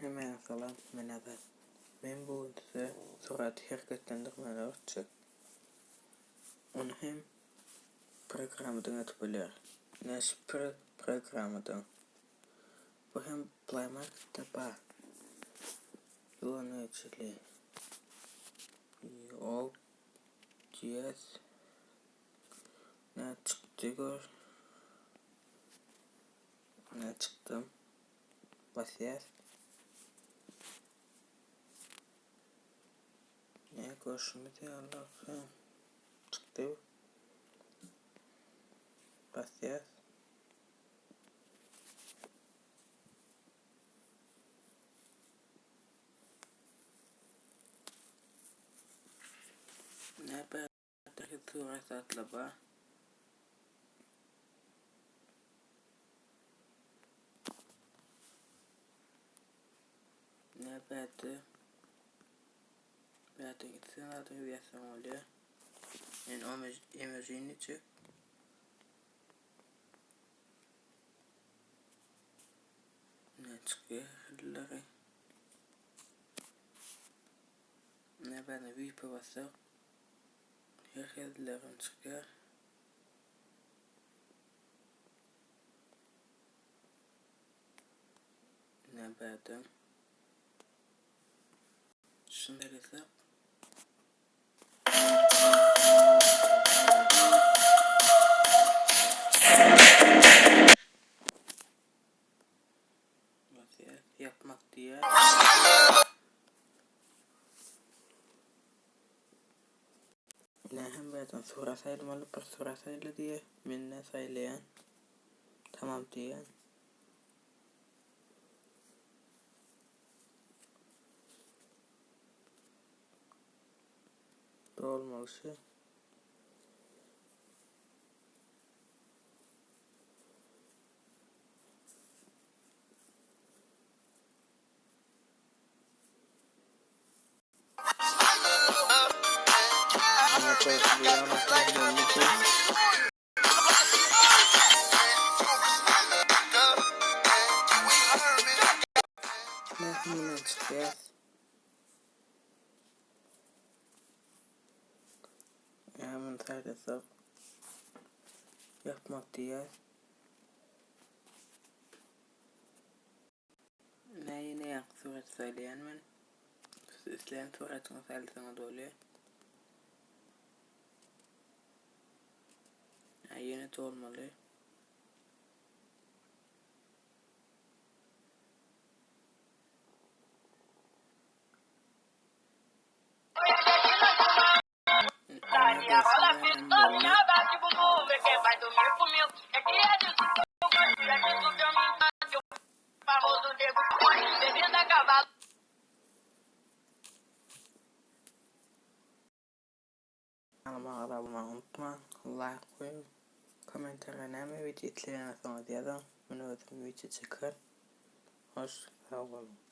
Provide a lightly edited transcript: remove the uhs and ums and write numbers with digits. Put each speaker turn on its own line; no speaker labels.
Merhaba, merhaba. Ben bugün size surat hareketlendirmeni öğretecek. Onu hem programıdan atıp bilir. Neş programıdan. Bu hem Play Market'ta var. Yöneticilik. Yok. Yes. Ne çıktı gör. Ne çıktım. Basiyaz. Ne görüşmedi Allah'ım. Çıktı. Basiyaz. Ne belki surat atla ba. Ne belki. Belki gitsin adını üyesen oluyor. Yani o emojini çık. Ne çıkıyor? Hırları. Ne bana büyük bir basak. Herkeslerin çıkıyor. Ne bana. Şunları hesap. Vaziyet yapmak diye. Ne hem bana sonra sayılmalı bir sonra sayılı diye. Minne sayılayan. Tamam diyen. Olmalı şey. Ne hemen çıkıyor. Hemen sayılı yapmak diye. Ne yine yak surat söyleyen ben. İsteyen suratını sayılsana da oluyor. Yine de olmalı.
Minha rola pistolinha da de bumbum, quem vai dormir comigo é que é de suco, é de suco, o famoso nego, bebida a cavalo.
Kanalıma abone olmayı unutma. Like koyun. Komentar önemli. Video izleyen sonra diyelim. Bunu ödüm video çıkar. Hoş sağ olun.